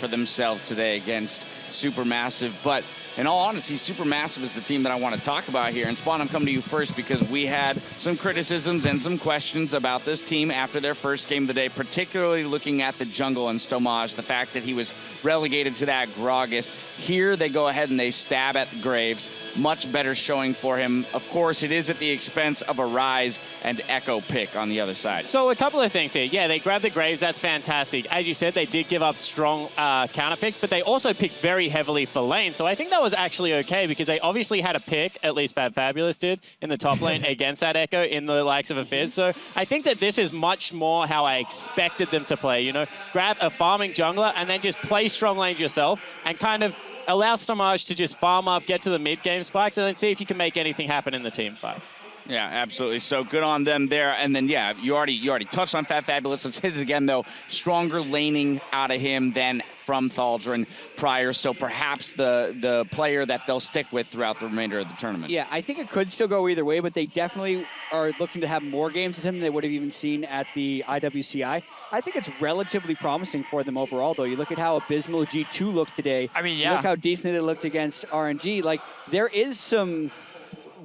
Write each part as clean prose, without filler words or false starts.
for themselves today against SuperMassive. But in all honesty, SuperMassive is the team that I want to talk about here. And Spawn, I'm coming to you first because we had some criticisms and some questions about this team after their first game of the day, particularly looking at the jungle and Stomage, the fact that he was relegated to that Gragas. Here they go ahead and they stab at the Graves. Much better showing for him. Of course, it is at the expense of a Rise and Echo pick on the other side. So a couple of things here. Yeah, they grabbed the Graves. That's fantastic. As you said, they did give up strong counter picks, but they also picked very heavily for lane. So I think that was actually okay because they obviously had a pick, at least Fabulous did, in the top lane against that Echo in the likes of a Fizz. So I think that this is much more how I expected them to play. You know, grab a farming jungler and then just play strong lanes yourself and kind of allow Stomage to just farm up, get to the mid-game spikes, and then see if you can make anything happen in the team fights. Yeah, absolutely. So good on them there. And then, yeah, you already touched on Fabulous. Let's hit it again, though. Stronger laning out of him than from Thaldrun prior. So perhaps the player that they'll stick with throughout the remainder of the tournament. Yeah, I think it could still go either way, but they definitely are looking to have more games with him than they would have even seen at the IWCI. I think it's relatively promising for them overall, though. You look at how abysmal G2 looked today. I mean, yeah. Look how decently they looked against RNG. Like, there is some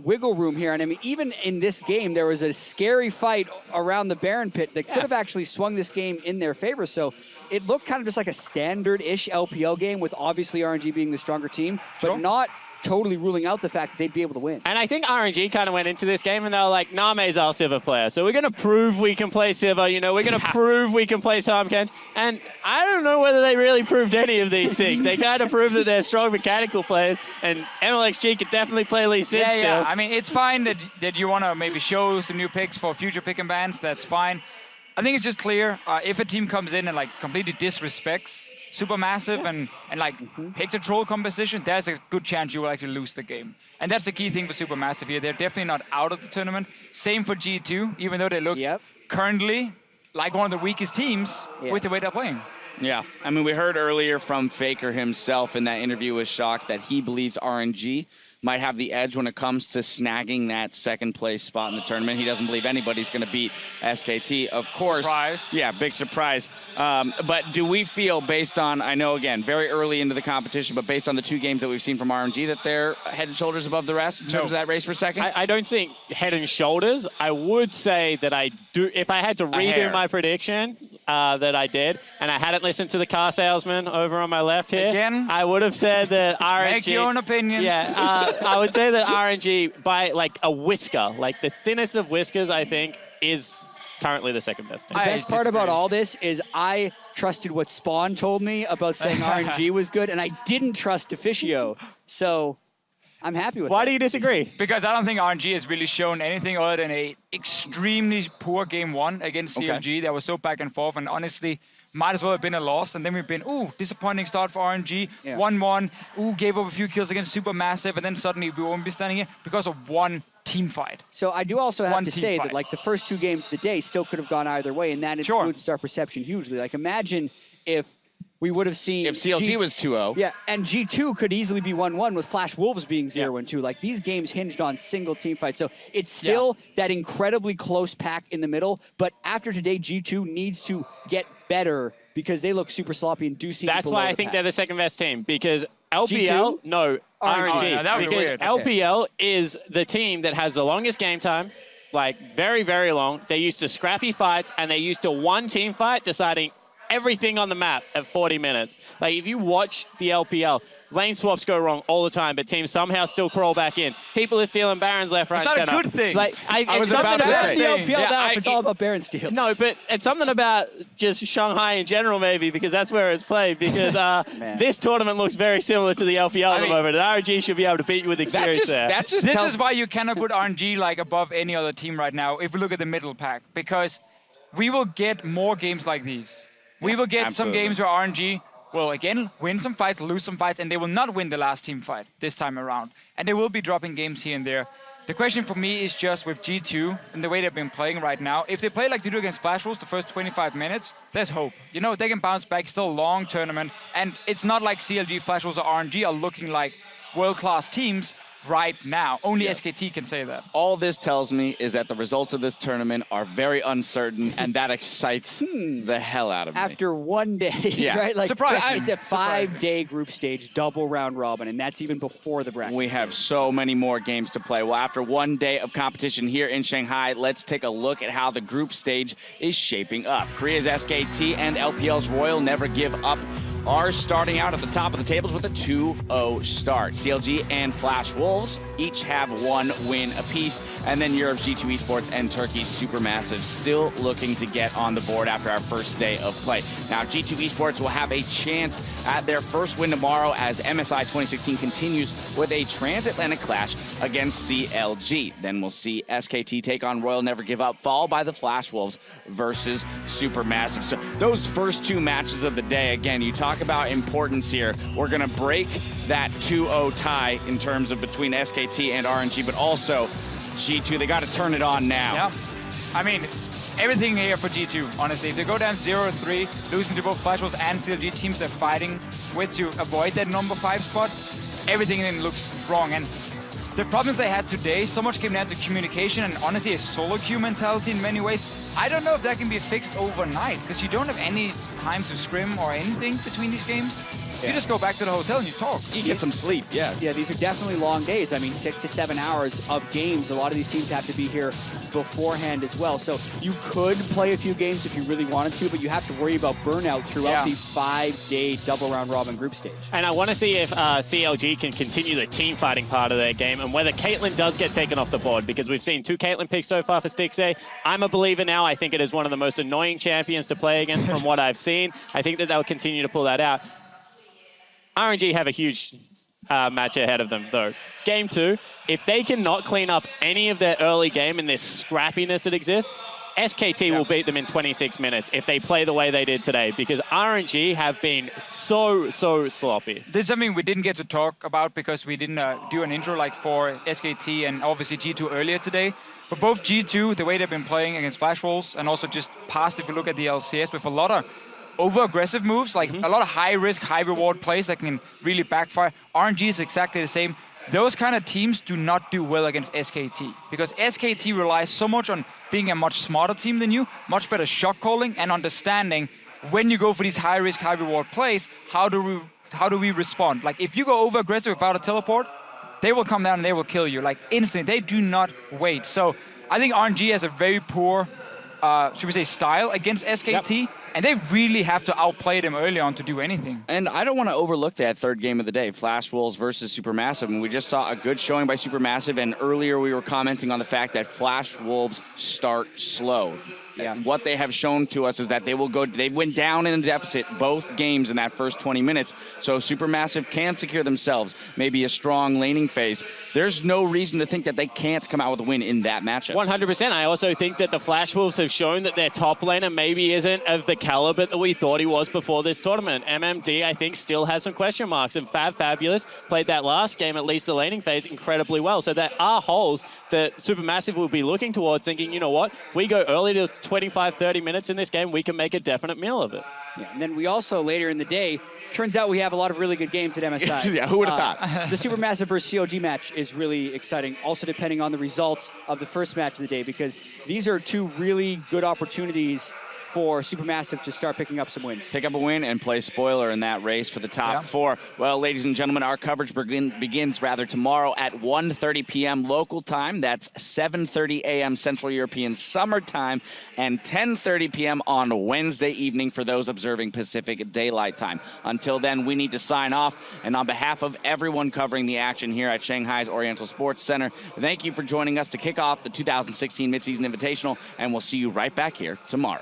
wiggle room here. And I mean, even in this game, there was a scary fight around the Baron pit that could have actually swung this game in their favor. So it looked kind of just like a standard-ish LPL game with obviously RNG being the stronger team, but not totally ruling out the fact that they'd be able to win. And I think RNG kind of went into this game and they were like, Name's our Sivir player, so we're going to prove we can play Sivir, you know, we're going to prove we can play Tarmkans. And I don't know whether they really proved any of these things. They kind of proved that they're strong mechanical players, and MLXG could definitely play Lee Sin still. Yeah, I mean, it's fine that you want to maybe show some new picks for future pick and bans, that's fine. I think it's just clear, if a team comes in and like completely disrespects SuperMassive and like picks a troll composition, there's a good chance you will actually lose the game. And that's the key thing for SuperMassive here. They're definitely not out of the tournament. Same for G2, even though they look currently like one of the weakest teams with the way they're playing. Yeah, I mean, we heard earlier from Faker himself in that interview with Shox that he believes RNG might have the edge when it comes to snagging that second place spot in the tournament. He doesn't believe anybody's going to beat SKT, of course. Surprise. Yeah, big surprise. But do we feel, based on, I know, again, very early into the competition, but based on the two games that we've seen from RNG, that they're head and shoulders above the rest in terms of that race for second? I don't think head and shoulders. I would say that I do, if I had to redo my prediction, that I did, and I hadn't listened to the car salesman over on my left here, again, I would have said that RNG... Make your own opinions. Yeah, I would say that RNG, by like a whisker, like the thinnest of whiskers, I think, is currently the second best team. The best part about all this is I trusted what Spawn told me about saying RNG was good, and I didn't trust Deficio. So I'm happy with that. Why do you disagree? Because I don't think RNG has really shown anything other than a extremely poor game one against CLG that was so back and forth, and honestly, might as well have been a loss. And then we've been, disappointing start for RNG, 1-1, gave up a few kills against SuperMassive, and then suddenly we won't be standing here because of one team fight. So I do also have to say that like the first two games of the day still could have gone either way, and that influences our perception hugely. Like imagine if we would have seen... If CLG was 2-0. Yeah, and G2 could easily be 1-1 with Flash Wolves being 0-2. Like, these games hinged on single team fights. So it's still that incredibly close pack in the middle. But after today, G2 needs to get better because they look super sloppy and do seem That's why I think they're the second best team. Because LPL, G2? RNG. That would be because weird. LPL is the team that has the longest game time. Like, very, very long. They're used to scrappy fights, and they're used to one team fight deciding everything on the map at 40 minutes. Like, if you watch the LPL, lane swaps go wrong all the time, but teams somehow still crawl back in. People are stealing Barons left, right, It's center. not a good thing. Like, I was about to say. The LPL now, it's all about Baron steals. No, but it's something about just Shanghai in general, maybe, because that's where it's played. Because this tournament looks very similar to the LPL at the moment, and RNG should be able to beat you with experience there. This is why you cannot put RNG like above any other team right now if we look at the middle pack, because we will get more games like these. We will get some games where RNG will, again, win some fights, lose some fights, and they will not win the last team fight this time around. And they will be dropping games here and there. The question for me is just with G2 and the way they've been playing right now, if they play like they do against Flash Wolves the first 25 minutes, there's hope. You know, they can bounce back, still a long tournament, and it's not like CLG, Flash Wolves, or RNG are looking like world-class teams. right now. Only Yeah. SKT can say that. All this tells me is that the results of this tournament are very uncertain, and that excites the hell out of me. After one day, Yeah. right? Like Surprising. it's a 5-day group stage, double round robin, and that's even before the bracket. We have so many more games to play. Well, after one day of competition here in Shanghai, let's take a look at how the group stage is shaping up. Korea's SKT and LPL's Royal Never Give Up are starting out at the top of the tables with a 2-0 start. CLG and Flash Wolves each have 1 win apiece, and then Europe's G2 Esports and Turkey's SuperMassive still looking to get on the board after our first day of play. Now, G2 Esports will have a chance at their first win tomorrow as MSI 2016 continues with a transatlantic clash against CLG. Then we'll see SKT take on Royal Never Give Up, followed by the Flash Wolves versus SuperMassive. So those first 2 matches of the day, again, you talk about importance here. We're going to break that 2-0 tie in terms of between SKT and RNG, but also G2, they got to turn it on now. Yeah. I mean, everything here for G2, honestly. If they go down 0-3, losing to both Flash Wolves and CLG teams they're fighting with to avoid that number 5 spot, everything then looks wrong. And the problems they had today, so much came down to communication and honestly a solo queue mentality in many ways. I don't know if that can be fixed overnight because you don't have any time to scrim or anything between these games. You just go back to the hotel and you talk. You get some sleep, yeah. Yeah, these are definitely long days. I mean, 6 to 7 hours of games. A lot of these teams have to be here beforehand as well. So you could play a few games if you really wanted to, but you have to worry about burnout throughout the 5-day double round robin group stage. And I want to see if CLG can continue the team fighting part of their game and whether Caitlyn does get taken off the board, because we've seen 2 Caitlyn picks so far for Stixxay. I'm a believer now. I think it is one of the most annoying champions to play against from what I've seen. I think that they'll continue to pull that out. RNG have a huge match ahead of them, though. Game 2, if they cannot clean up any of their early game and this scrappiness that exists, SKT will beat them in 26 minutes if they play the way they did today, because RNG have been so sloppy. This is something we didn't get to talk about because we didn't do an intro like for SKT and obviously G2 earlier today. But both G2, the way they've been playing against Flash Wolves, and also just past, if you look at the LCS, with a lot of over-aggressive moves, like a lot of high-risk, high-reward plays that can really backfire. RNG is exactly the same. Those kind of teams do not do well against SKT because SKT relies so much on being a much smarter team than you, much better shot calling and understanding when you go for these high-risk, high-reward plays, how do we respond? Like, if you go over-aggressive without a teleport, they will come down and they will kill you, like, instantly. They do not wait. So I think RNG has a very poor, should we say, style against SKT. And they really have to outplay them early on to do anything. And I don't want to overlook that third game of the day, Flash Wolves versus SuperMassive. And we just saw a good showing by SuperMassive, and earlier we were commenting on the fact that Flash Wolves start slow. Yeah. What they have shown to us is that they went down in a deficit both games in that first 20 minutes. So SuperMassive can secure themselves maybe a strong laning phase. There's no reason to think that they can't come out with a win in that matchup. 100%. I also think that the Flash Wolves have shown that their top laner maybe isn't of the caliber that we thought he was before this tournament. MMD, I think, still has some question marks. And Fabulous played that last game, at least the laning phase, incredibly well. So there are holes that SuperMassive will be looking towards, thinking, you know what, we go early to 25, 30 minutes in this game, we can make a definite meal of it. Yeah, and then we also, later in the day, turns out we have a lot of really good games at MSI. Yeah, who would have thought? The SuperMassive versus CLG match is really exciting, also depending on the results of the first match of the day, because these are 2 really good opportunities for SuperMassive to start picking up some wins. Pick up a win and play spoiler in that race for the top 4. Well, ladies and gentlemen, our coverage begins tomorrow at 1:30 p.m. local time. That's 7:30 a.m. Central European Summer Time and 10:30 p.m. on Wednesday evening for those observing Pacific Daylight Time. Until then, we need to sign off. And on behalf of everyone covering the action here at Shanghai's Oriental Sports Center, thank you for joining us to kick off the 2016 Mid-Season Invitational, and we'll see you right back here tomorrow.